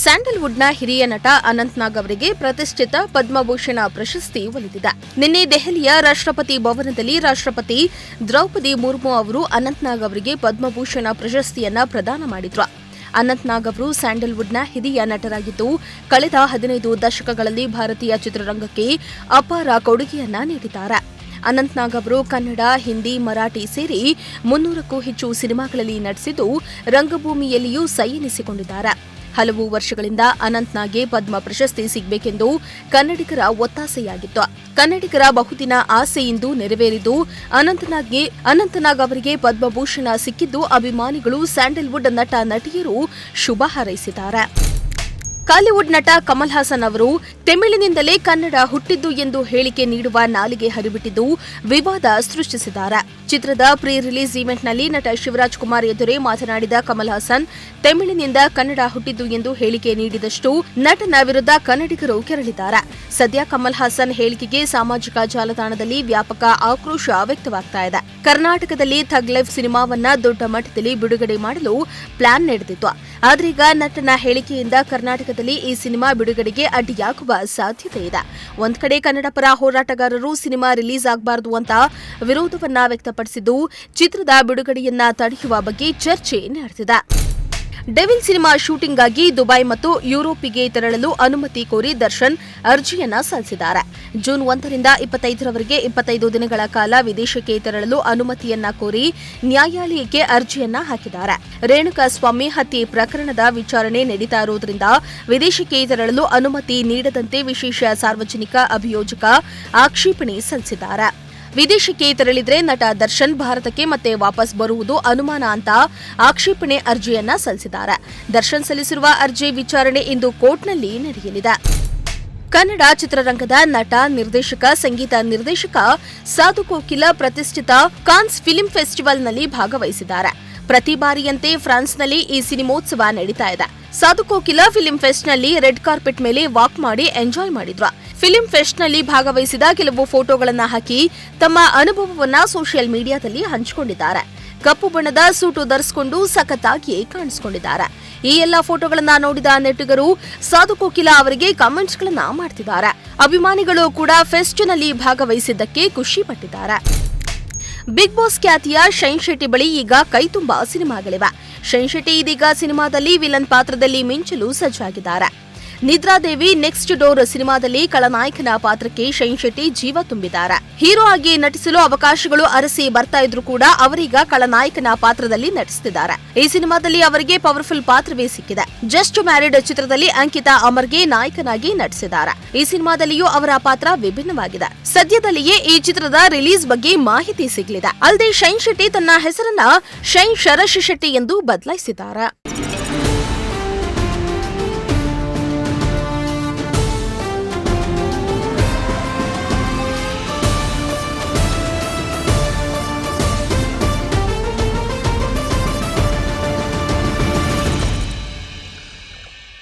ಸ್ಯಾಂಡಲ್ವುಡ್ನ ಹಿರಿಯ ನಟ ಅನಂತ್ ನಾಗ್ ಅವರಿಗೆ ಪ್ರತಿಷ್ಠಿತ ಪದ್ಮಭೂಷಣ ಪ್ರಶಸ್ತಿ ಒಲಿದಿದೆ. ನಿನ್ನೆ ದೆಹಲಿಯ ರಾಷ್ಟ್ರಪತಿ ಭವನದಲ್ಲಿ ರಾಷ್ಟ್ರಪತಿ ದ್ರೌಪದಿ ಮುರ್ಮು ಅವರು ಅನಂತ್ ನಾಗ್ ಅವರಿಗೆ ಪದ್ಮಭೂಷಣ ಪ್ರಶಸ್ತಿಯನ್ನ ಪ್ರದಾನ ಮಾಡಿದ್ರು. ಅನಂತ್ ನಾಗ್ ಅವರು ಸ್ಯಾಂಡಲ್ವುಡ್ನ ಹಿರಿಯ ನಟರಾಗಿದ್ದು, ಕಳೆದ 15 ದಶಕಗಳಲ್ಲಿ ಭಾರತೀಯ ಚಿತ್ರರಂಗಕ್ಕೆ ಅಪಾರ ಕೊಡುಗೆಯನ್ನ ನೀಡಿದ್ದಾರೆ. ಅನಂತ್ ನಾಗ್ ಅವರು ಕನ್ನಡ, ಹಿಂದಿ, ಮರಾಠಿ ಸೇರಿ 300ಕ್ಕೂ ಹೆಚ್ಚು ಸಿನಿಮಾಗಳಲ್ಲಿ ನಟಿಸಿದ್ದು, ರಂಗಭೂಮಿಯಲ್ಲಿಯೂ ಸೈ ಎನಿಸಿಕೊಂಡಿದ್ದಾರೆ. ಹಲವು ವರ್ಷಗಳಿಂದ ಅನಂತ್ ನಾಗ್ಗೆ ಪದ್ಮ ಪ್ರಶಸ್ತಿ ಸಿಗಬೇಕೆಂದು ಕನ್ನಡಿಗರ ಒತ್ತಾಸೆಯಾಗಿತ್ತು. ಕನ್ನಡಿಗರ ಬಹುದಿನ ಆಸೆ ಇಂದು ನೆರವೇರಿದ್ದು, ಅನಂತ್ ನಾಗ್ ಅವರಿಗೆ ಪದ್ಮಭೂಷಣ ಸಿಕ್ಕಿದ್ದು ಅಭಿಮಾನಿಗಳು, ಸ್ಯಾಂಡಲ್ವುಡ್ ನಟ ನಟಿಯರು ಶುಭ ಹಾರೈಸಿದ್ದಾರೆ. ಕಾಲಿವುಡ್ ನಟ ಕಮಲ್ ಹಾಸನ್ ಅವರು ತಮಿಳಿನಿಂದಲೇ ಕನ್ನಡ ಹುಟ್ಟಿದ್ದು ಎಂದು ಹೇಳಿಕೆ ನೀಡುವ ನಾಲಿಗೆ ಹರಿಬಿಟ್ಟಿದ್ದು ವಿವಾದ ಸೃಷ್ಟಿಸಿದ್ದಾರೆ. ಚಿತ್ರದ ಪ್ರೀ ರಿಲೀಸ್ ಈವೆಂಟ್ನಲ್ಲಿ ನಟ ಶಿವರಾಜ್ ಕುಮಾರ್ ಎದುರೇ ಮಾತನಾಡಿದ ಕಮಲ್ ಹಾಸನ್, ತಮಿಳಿನಿಂದ ಕನ್ನಡ ಹುಟ್ಟಿದ್ದು ಎಂದು ಹೇಳಿಕೆ ನೀಡಿದಷ್ಟು ನಟನ ವಿರುದ್ಧ ಕನ್ನಡಿಗರು ಕೆರಳಿದ್ದಾರೆ. ಸದ್ಯ ಕಮಲ್ ಹಾಸನ್ ಹೇಳಿಕೆಗೆ ಸಾಮಾಜಿಕ ಜಾಲತಾಣದಲ್ಲಿ ವ್ಯಾಪಕ ಆಕ್ರೋಶ ವ್ಯಕ್ತವಾಗ್ತಾ ಇದೆ. ಕರ್ನಾಟಕದಲ್ಲಿ ಥಗ್ ಲೈಫ್ ಸಿನಿಮಾವನ್ನ ದೊಡ್ಡ ಮಟ್ಟದಲ್ಲಿ ಬಿಡುಗಡೆ ಮಾಡಲು ಪ್ಲಾನ್ ನಡೆದಿತ್ತು. ಆದ್ರೀಗ ನಟನ ಹೇಳಿಕೆಯಿಂದ ಕರ್ನಾಟಕದಲ್ಲಿ ಈ ಸಿನಿಮಾ ಬಿಡುಗಡೆಗೆ ಅಡ್ಡಿಯಾಗುವ ಸಾಧ್ಯತೆ ಇದೆ. ಒಂದ್ ಕಡೆ ಕನ್ನಡ ಪರ ಹೋರಾಟಗಾರರು ಸಿನಿಮಾ ರಿಲೀಸ್ ಆಗಬಾರದು ಅಂತ ವಿರೋಧವನ್ನ ವ್ಯಕ್ತಪಡಿಸಿದ್ದು, ಚಿತ್ರದ ಬಿಡುಗಡೆಯನ್ನ ತಡೆಯುವ ಬಗ್ಗೆ ಚರ್ಚೆ ನಡೆದಿದೆ. ಡೆವಿಲ್ ಸಿನಿಮಾ ಶೂಟಿಂಗ್ಗಾಗಿ ದುಬೈ ಮತ್ತು ಯುರೋಪಿಗೆ ತೆರಳಲು ಅನುಮತಿ ಕೋರಿ ದರ್ಶನ್ ಅರ್ಜಿಯನ್ನ ಸಲ್ಲಿಸಿದ್ದಾರೆ. ಜೂನ್ 1ರಿಂದ 25ರವರೆಗೆ 25 ದಿನಗಳ ಕಾಲ ವಿದೇಶಕ್ಕೆ ತೆರಳಲು ಅನುಮತಿಯನ್ನ ಕೋರಿ ನ್ಯಾಯಾಲಯಕ್ಕೆ ಅರ್ಜಿಯನ್ನ ಹಾಕಿದ್ದಾರೆ. ರೇಣುಕಾಸ್ವಾಮಿ ಹತ್ಯೆ ಪ್ರಕರಣದ ವಿಚಾರಣೆ ನಡೀತಾ ಇರುವುದರಿಂದ ವಿದೇಶಕ್ಕೆ ತೆರಳಲು ಅನುಮತಿ ನೀಡದಂತೆ ವಿಶೇಷ ಸಾರ್ವಜನಿಕ ಅಭಿಯೋಜಕ ಆಕ್ಷೇಪಣೆ ಸಲ್ಲಿಸಿದ್ದಾರೆ. ವಿದೇಶಕ್ಕೆ ತೆರಳಿದ್ರೆ ನಟ ದರ್ಶನ್ ಭಾರತಕ್ಕೆ ಮತ್ತೆ ವಾಪಸ್ ಬರುವುದು ಅನುಮಾನ ಅಂತ ಆಕ್ಷೇಪಣೆ ಅರ್ಜಿಯನ್ನ ಸಲ್ಲಿಸಿದ್ದಾರೆ. ದರ್ಶನ್ ಸಲ್ಲಿಸಿರುವ ಅರ್ಜಿ ವಿಚಾರಣೆ ಇಂದು ಕೋರ್ಟ್ನಲ್ಲಿ ನಡೆಯಲಿದೆ. ಕನ್ನಡ ಚಿತ್ರರಂಗದ ನಟ, ನಿರ್ದೇಶಕ, ಸಂಗೀತ ನಿರ್ದೇಶಕ ಸಾಧು ಕೋಕಿಲ ಪ್ರತಿಷ್ಠಿತ ಕಾನ್ಸ್ ಫಿಲ್ಮ್ ಫೆಸ್ಟಿವಲ್ನಲ್ಲಿ ಭಾಗವಹಿಸಿದ್ದಾರೆ. ಪ್ರತಿ ಬಾರಿಯಂತೆ ಫ್ರಾನ್ಸ್ನಲ್ಲಿ ಈ ಸಿನಿಮೋತ್ಸವ ನಡೀತಾ ಇದೆ. Sadhu Kokila film ಫೆಸ್ಟ್ನಲ್ಲಿ red carpet ಮೇಲೆ ವಾಕ್ ಮಾಡಿ ಎಂಜಾಯ್ ಮಾಡಿದ್ರು. ಫಿಲ್ಮ್ ಫೆಸ್ಟ್ನಲ್ಲಿ ಭಾಗವಹಿಸಿದ ಕೆಲವು ಫೋಟೋಗಳನ್ನು ಹಾಕಿ ತಮ್ಮ ಅನುಭವವನ್ನ ಸೋಷಿಯಲ್ ಮೀಡಿಯಾದಲ್ಲಿ ಹಂಚಿಕೊಂಡಿದ್ದಾರೆ. ಕಪ್ಪು ಬಣ್ಣದ ಸೂಟು ಧರಿಸಿಕೊಂಡು ಸಖತ್ತಾಗಿ ಕಾಣಿಸಿಕೊಂಡಿದ್ದಾರೆ. ಈ ಎಲ್ಲಾ ಫೋಟೋಗಳನ್ನ ನೋಡಿದ ನೆಟ್ಟಿಗರು ಸಾಧು ಕೋಕಿಲ ಅವರಿಗೆ ಕಾಮೆಂಟ್ಸ್ಗಳನ್ನ ಮಾಡ್ತಿದ್ದಾರೆ. ಅಭಿಮಾನಿಗಳು ಕೂಡ ಫೆಸ್ಟ್ನಲ್ಲಿ ಭಾಗವಹಿಸಿದ್ದಕ್ಕೆ ಖುಷಿ ಪಟ್ಟಿದ್ದಾರೆ. ಬಿಗ್ ಬಾಸ್ ಖ್ಯಾತಿಯ ಶೈನ್ ಶೆಟ್ಟಿ ಬಳಿ ಈಗ ಕೈತುಂಬಾ ಸಿನಿಮಾಗಳಿವೆ. ಶೈನ್ ಶೆಟ್ಟಿ ಇದೀಗ ಸಿನಿಮಾದಲ್ಲಿ ವಿಲನ್ ಪಾತ್ರದಲ್ಲಿ ಮಿಂಚಲು ಸಜ್ಜಾಗಿದ್ದಾರೆ. ನಿದ್ರಾದೇವಿ ನೆಕ್ಸ್ಟ್ ಡೋರ್ ಸಿನಿಮಾದಲ್ಲಿ ಖಳನಾಯಕನ ಪಾತ್ರಕ್ಕೆ ಶೈನ್ ಶೆಟ್ಟಿ ಜೀವ ತುಂಬಿದ್ದಾರೆ. ಹೀರೋ ಆಗಿ ನಟಿಸಲು ಅವಕಾಶಗಳು ಅರಸಿ ಬರ್ತಾ ಇದ್ರು ಕೂಡ ಅವರೀಗ ಖಳನಾಯಕನ ಪಾತ್ರದಲ್ಲಿ ನಟಿಸುತ್ತಿದ್ದಾರೆ. ಈ ಸಿನಿಮಾದಲ್ಲಿ ಅವರಿಗೆ ಪವರ್ಫುಲ್ ಪಾತ್ರವೇ ಸಿಕ್ಕಿದೆ. ಜಸ್ಟ್ ಮ್ಯಾರಿಡ್ ಚಿತ್ರದಲ್ಲಿ ಅಂಕಿತಾ ಅಮರ್ಗೆ ನಾಯಕನಾಗಿ ನಟಿಸಿದ್ದಾರೆ. ಈ ಸಿನಿಮಾದಲ್ಲಿಯೂ ಅವರ ಪಾತ್ರ ವಿಭಿನ್ನವಾಗಿದೆ. ಸದ್ಯದಲ್ಲಿಯೇ ಈ ಚಿತ್ರದ ರಿಲೀಸ್ ಬಗ್ಗೆ ಮಾಹಿತಿ ಸಿಗಲಿದೆ. ಅಲ್ಲದೆ ಶೈನ್ ಶೆಟ್ಟಿ ತನ್ನ ಹೆಸರನ್ನ ಶೈನ್ ಶರಶ್ ಶೆಟ್ಟಿ ಎಂದು ಬದಲಾಯಿಸಿದ್ದಾರೆ.